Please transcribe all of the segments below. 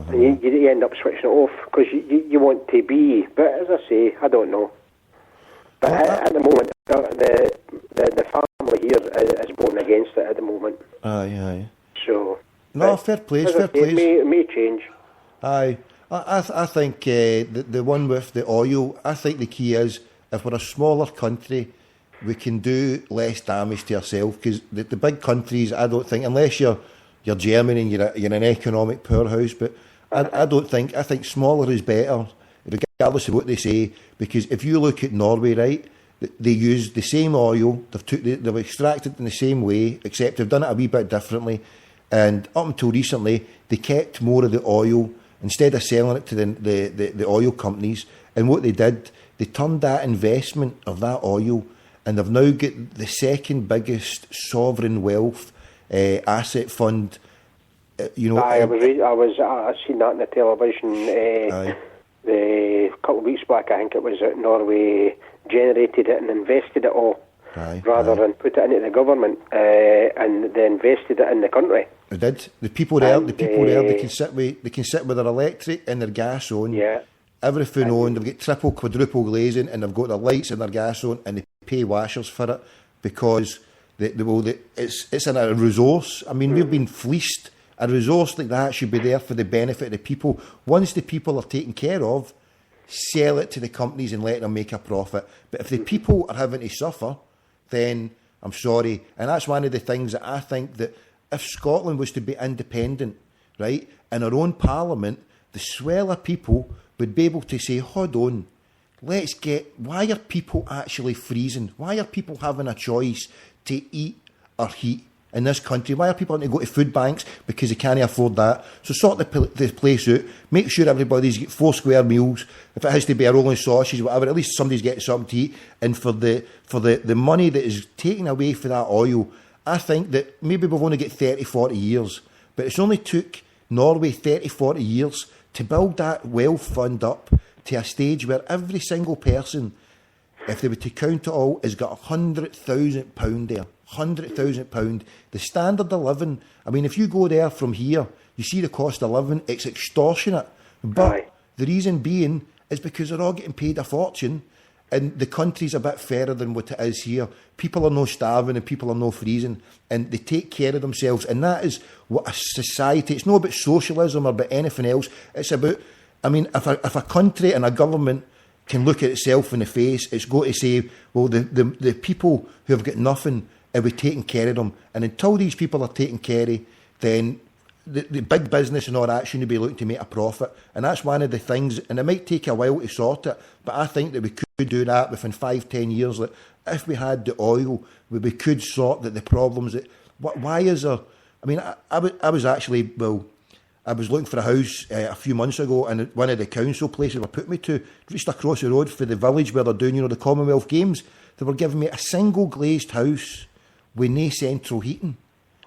And you end up switching it off because you want to be. But as I say, I don't know. But at the moment, the family here is voting against it at the moment. Aye. So no, fair play. It may change. Aye, I think the one with the oil. I think the key is if we're a smaller country, we can do less damage to ourselves because the big countries. I don't think unless you're Germany and you're an economic powerhouse, but I don't think. I think smaller is better, regardless of what they say. Because if you look at Norway, right, they use the same oil. They've extracted it in the same way, except they've done it a wee bit differently. And up until recently, they kept more of the oil instead of selling it to the oil companies. And what they did, they turned that investment of that oil, and they've now got the second biggest sovereign wealth asset fund. I seen that on the television a couple of weeks back. I think it was that Norway generated it and invested it all. Rather than put it into the government, and they invested it in the country. They did. The people there, they can sit with their electric and their gas on. Yeah. Everything on. They've got triple, quadruple glazing, and they've got their lights and their gas on, and they pay washers for it because it's a resource. I mean, we've been fleeced. A resource like that should be there for the benefit of the people. Once the people are taken care of, sell it to the companies and let them make a profit. But if the people are having to suffer, then I'm sorry. And that's one of the things that I think that if Scotland was to be independent, right, in our own parliament, the swell of people would be able to say, hold on, why are people actually freezing? Why are people having a choice to eat or heat in this country? Why are people having to go to food banks because they can't afford that? So sort the place out, make sure everybody's got 4 square meals. If it has to be a rolling sausage, whatever, at least somebody's getting something to eat. And for the money that is taken away for that oil, I think that maybe we've only got 30, 40 years, but it's only took Norway 30, 40 years to build that wealth fund up to a stage where every single person, if they were to count it all, has got £100,000 there. £100,000. The standard of living, I mean, if you go there from here, you see the cost of living, it's extortionate. But the reason being is because they're all getting paid a fortune, and the country's a bit fairer than what it is here. People are no starving and people are no freezing, and they take care of themselves. And that is what a society, it's not about socialism or about anything else. It's about, I mean, if a country and a government can look at itself in the face, it's got to say, well, the people who have got nothing, are we taking care of them? And until these people are taken care of, then the big business and all that shouldn't be looking to make a profit. And that's one of the things, and it might take a while to sort it, but I think that we could do that within 5-10 years. That if we had the oil, we could sort the problems. Why is there, I mean, I was actually, I was looking for a house a few months ago, and one of the council places were put me to, just across the road for the village where they're doing, the Commonwealth Games, they were giving me a single glazed house with no central heating.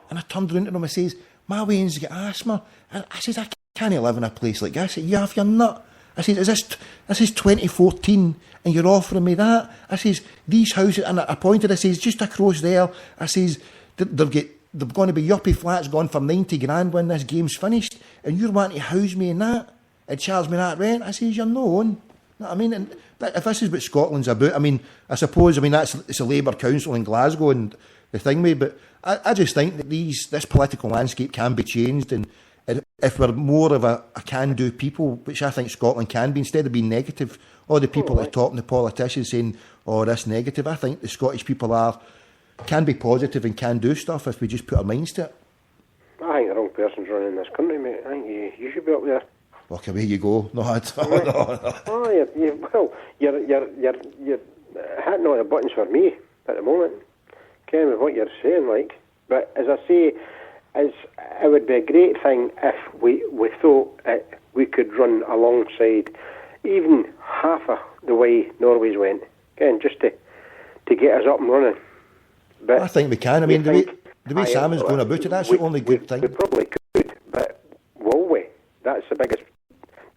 And I turned around to them and says, my Wayne's got asthma. I says, I can't live in a place like this. I said, yeah, if you're not. I says, this is 2014 and you're offering me that? I says, these houses, and I pointed, I says, just across there, I says, they're going to be yuppie flats gone for 90 grand when this game's finished, and you're wanting to house me in that and charge me that rent? I says, you're no on. You know what I mean? And if this is what Scotland's about, I mean, I suppose, it's a Labour council in Glasgow and the thing way, but I just think that this political landscape can be changed, and if we're more of a can-do people, which I think Scotland can be, instead of being negative, all the people at the top and the politicians saying, oh, that's negative, I think the Scottish people can be positive and can do stuff if we just put our minds to it. I think the wrong person's running this country, mate. I think you should be up there. Look, away you go. No. Oh, you're hitting all the buttons for me at the moment. Ken, with what you're saying, like. But as I say, it would be a great thing if we thought we could run alongside even half of the way Norway's went. Again, just to get us up and running. But I think we can. I mean, the way Simon's going about it, that's the only good thing. We probably could, but will we? That's the biggest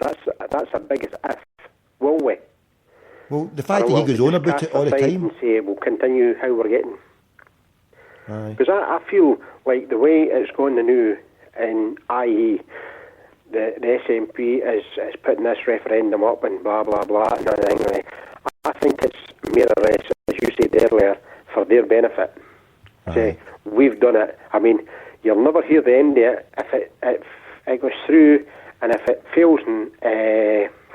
if. Will we? Well, the fact that he goes on about it all the time. And say we'll continue how we're getting. Because I feel like the way it's going now, and i.e. the SNP is putting this referendum up and blah, blah, blah, and everything. I think it's more or less, as you said earlier, for their benefit. Say, we've done it. I mean, you'll never hear the end of it if it goes through, and if it fails in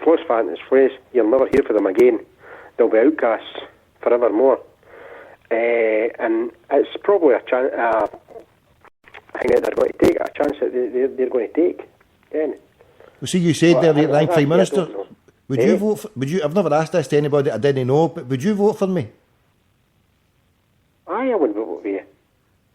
Flossfan's place, you'll never hear from them again. They'll be outcasts forevermore. And it's probably a chance, thing that they're going to take, a chance that they're going to take. Again. Well, see, you said there, the Prime Minister, would you vote for, I've never asked this to anybody I didn't know, but would you vote for me? I wouldn't vote for you.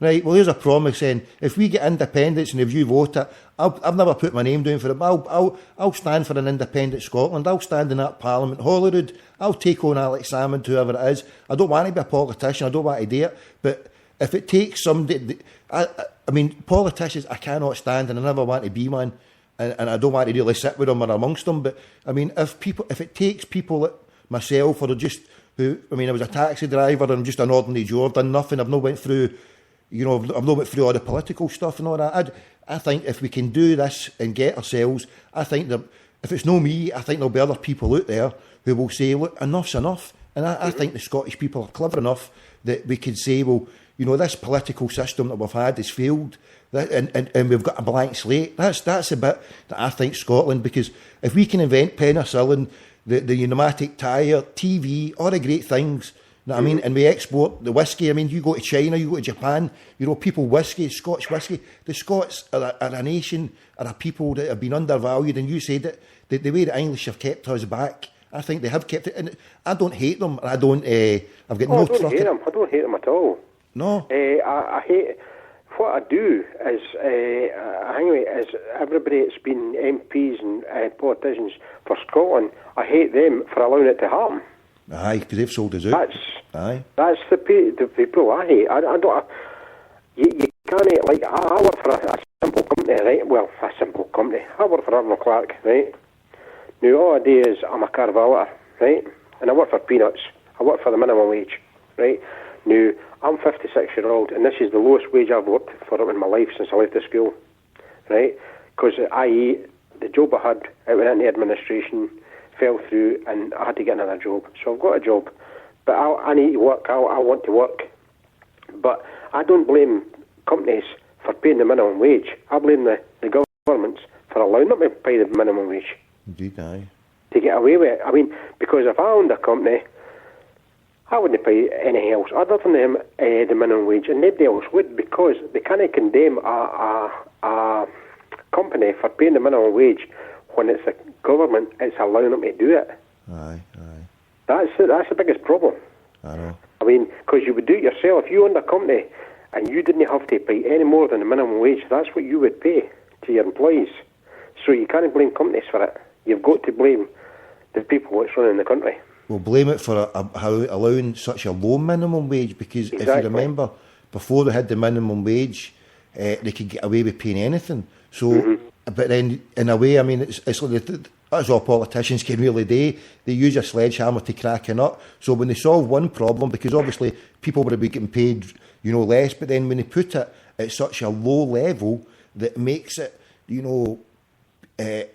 Right, well, here's a promise then. If we get independence and if you vote it, I've never put my name down for it, but I'll stand for an independent Scotland. I'll stand in that Parliament, Holyrood. I'll take on Alex Salmond, whoever it is. I don't want to be a politician. I don't want to do it. But if it takes somebody... I mean, politicians, I cannot stand, and I never want to be one, and I don't want to really sit with them or amongst them. But, I mean, if it takes people like myself, or just who... I mean, I was a taxi driver, and I'm just an ordinary Joe. I've done nothing. I've not went through... You know, I've not went through all the political stuff and all that. I think if we can do this and get ourselves, I think that if it's no me, I think there'll be other people out there who will say, look, enough's enough. And I think the Scottish people are clever enough that we can say, well, you know, this political system that we've had has failed, and we've got a blank slate. That's a bit that I think Scotland, because if we can invent penicillin, the pneumatic tyre, TV, all the great things, you know what I mean? And we export the whiskey. I mean, you go to China, you go to Japan, you know, people whiskey, Scotch whiskey. The Scots are a nation, are a people that have been undervalued, and you said that the way the English have kept us back, I think they have kept it. And I don't hate them. I don't, I've got no trust. I don't hate them at all. No. I hate, what I do is, anyway, is everybody that's been MPs and politicians for Scotland, I hate them for allowing it to happen. Aye, because they've sold us out. That's the people I hate. I don't. You can't, like, I work for a simple company, right? Well, a simple company. I work for Arnold Clark, right? Now, all I do is I'm a car valet, right? And I work for peanuts. I work for the minimum wage, right? Now, I'm 56-year-old, and this is the lowest wage I've worked for in my life since I left the school, right? Because, i.e., the job I had, it went into administration, fell through, and I had to get another job. So I've got a job, but I need to work. I want to work. But I don't blame companies for paying the minimum wage. I blame the governments for allowing them to pay the minimum wage. Indeed, aye. To get away with it. I mean, because if I owned a company, I wouldn't pay anything else other than the minimum wage, and nobody else would, because they can't condemn a company for paying the minimum wage when it's the government, it's allowing them to do it. Aye. That's the biggest problem. I know. I mean, because you would do it yourself. If you owned a company and you didn't have to pay any more than the minimum wage, that's what you would pay to your employees. So you can't blame companies for it. You've got to blame the people that's running the country. Well, blame it for allowing such a low minimum wage, because if you remember, before they had the minimum wage, they could get away with paying anything. So, but then, in a way, I mean, it's like that's all politicians can really do. They use a sledgehammer to crack a nut. So when they solve one problem, because obviously people would be getting paid, you know, less, but then when they put it at such a low level that makes it, you know,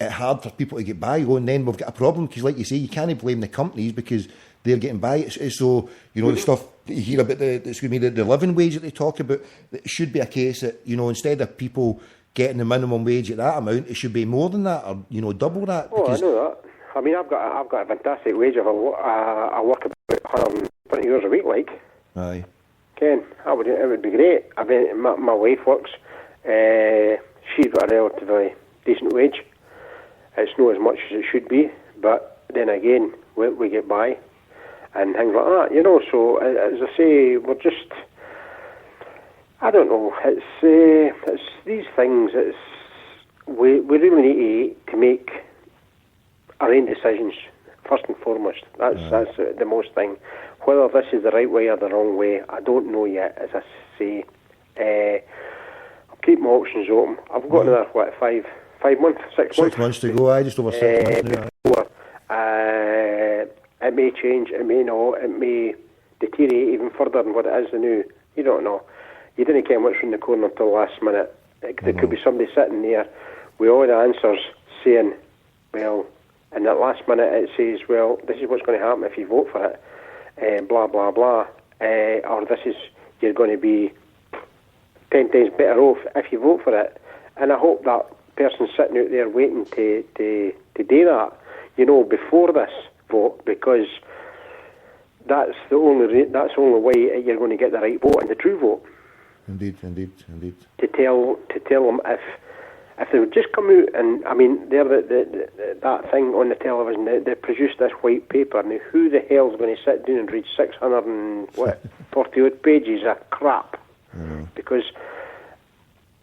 hard for people to get by, and then we've got a problem, because like you say, you can't blame the companies because they're getting by. It's so, you know, the stuff that you hear about the living wage that they talk about, it should be a case that, you know, instead of people getting the minimum wage at that amount, it should be more than that, or, you know, double that. Oh, I know that. I mean, I've got a fantastic wage. I work about 120 hours a week, like. Aye. Ken, it would be great. I mean, my wife works. She's got a relatively decent wage. It's not as much as it should be, but then again, we get by and things like that, you know. So, as I say, we're just, I don't know, it's these things, we really need to make our own decisions, first and foremost. That's the most thing. Whether this is the right way or the wrong way, I don't know yet, as I say. I'll keep my options open. I've got another, 5 months, 6 months? 6 months to go, just over 6 months now. Before, it may change, it may not, it may deteriorate even further than what it is now. You don't know. You didn't care what's round the corner until the last minute. There could be somebody sitting there with all the answers saying, well, in that last minute it says, well, this is what's going to happen if you vote for it, blah, blah, blah, or this is, you're going to be 10 times better off if you vote for it. And I hope that person sitting out there waiting to do that, before this vote, because that's the only way you're going to get the right vote and the true vote. Indeed. To tell them if they would just come out and, I mean, that thing on the television, they produced this white paper, and who the hell's going to sit down and read 640 odd pages of crap? Because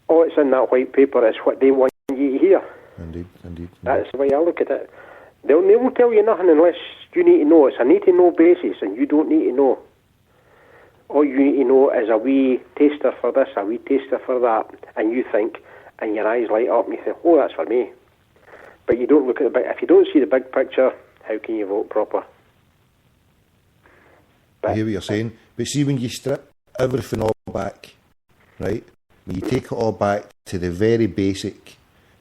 all it's in that white paper is what they want you to hear. Indeed. That's the way I look at it. They won't tell you nothing unless you need to know. It's a need-to-know basis, and you don't need to know. All you need to know is a wee taster for this, a wee taster for that, and you think, and your eyes light up, and you think, oh, that's for me. But you don't look at the big. If you don't see the big picture, how can you vote proper? I hear what you're saying, but see, when you strip everything all back, right? When you take it all back to the very basic,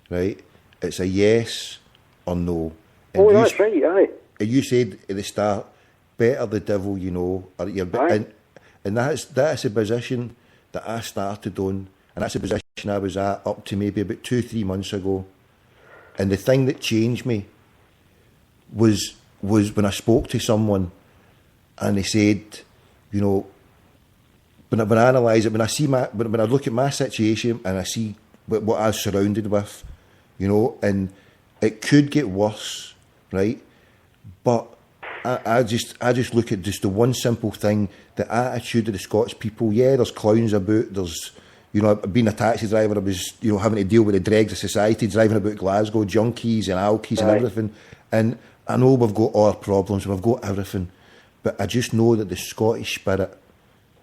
right? It's a yes or no. And that's right, aye. And you said at the start, better the devil you know, or you're and that's a position that I started on, and that's a position I was at up to maybe about 2-3 months ago. And the thing that changed me was when I spoke to someone, and they said, when I analyse it, when I look at my situation and I see what I was surrounded with, and it could get worse, right? But I just look at just the one simple thing, the attitude of the Scottish people. Yeah, there's clowns about, there's, being a taxi driver, I was, having to deal with the dregs of society, driving about Glasgow, junkies and alkies and everything. And I know we've got all our problems, we've got everything, but I just know that the Scottish spirit,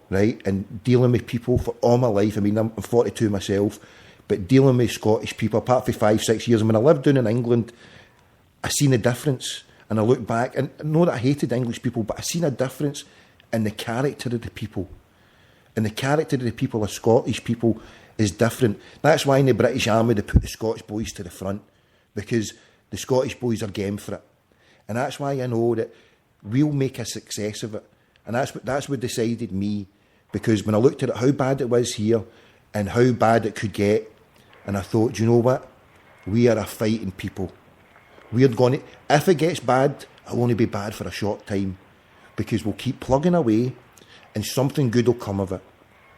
right, and dealing with people for all my life, I mean, I'm 42 myself, but dealing with Scottish people, apart from 5-6 years, and when I lived down in England, I seen the difference. And I look back, and I know that I hated English people, but I seen a difference in the character of the people. And the character of the people, of Scottish people, is different. That's why in the British Army they put the Scottish boys to the front, because the Scottish boys are game for it. And that's why I know that we'll make a success of it. And that's what decided me, because when I looked at it, how bad it was here, and how bad it could get, and I thought, you know what? We are a fighting people. We're going to, if it gets bad, it'll only be bad for a short time, because we'll keep plugging away and something good will come of it.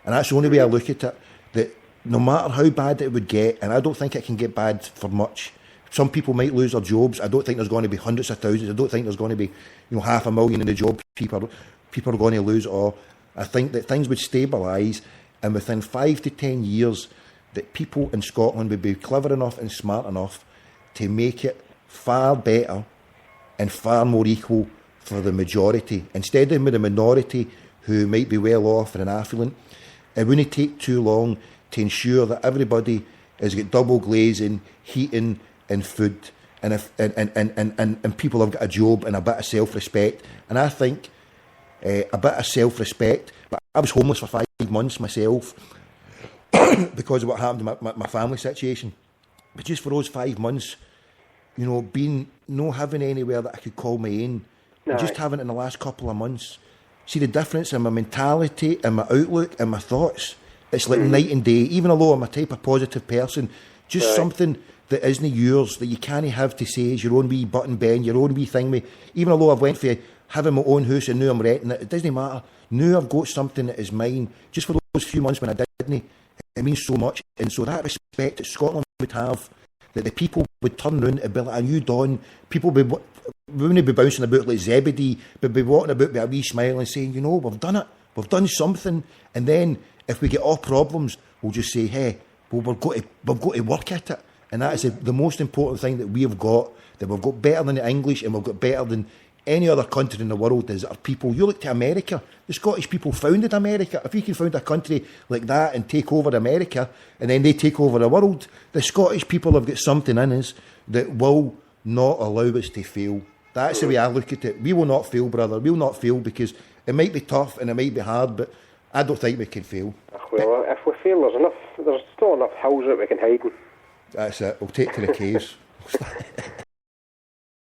And that's the only way I look at it, that no matter how bad it would get, and I don't think it can get bad for much. Some people might lose their jobs. I don't think there's going to be hundreds of thousands. I don't think there's going to be 500,000 in the job. People are going to lose it all. I think that things would stabilise, and within 5 to 10 years, that people in Scotland would be clever enough and smart enough to make it far better and far more equal for the majority, instead of with the minority who might be well off and affluent. It wouldn't take too long to ensure that everybody has got double glazing, heating and food, and people have got a job and a bit of self-respect. And I think a bit of self-respect, but I was homeless for 5 months myself because of what happened to my family situation. But just for those 5 months, having anywhere that I could call my own, just having it in the last couple of months, see the difference in my mentality and my outlook and my thoughts. It's like night and day. Even though I'm a type of positive person, just something that isn't yours, that you can't have to say is your own wee button bend, your own wee thing. Even though I've went for having my own house and now I'm renting it, it doesn't matter. Now I've got something that is mine. Just for those few months when I didn't, it means so much. And so that respect that Scotland would have, that the people would turn around and be like, "Are you done?" People wouldn't be bouncing about like Zebedee, but be walking about with a wee smile and saying, we've done it, we've done something. And then if we get all problems, we'll just say, hey, well, we've got to work at it. And that is the most important thing that we've got better than the English, and we've got better than any other country in the world, is our people. You look to America, the Scottish people founded America. If we can found a country like that and take over America, and then they take over the world, the Scottish people have got something in us that will not allow us to fail. That's the way I look at it. We will not fail, brother. We will not fail, because it might be tough and it might be hard, but I don't think we can fail. Well, if we fail, there's still enough hills that we can hide in. That's it. We'll take to the caves.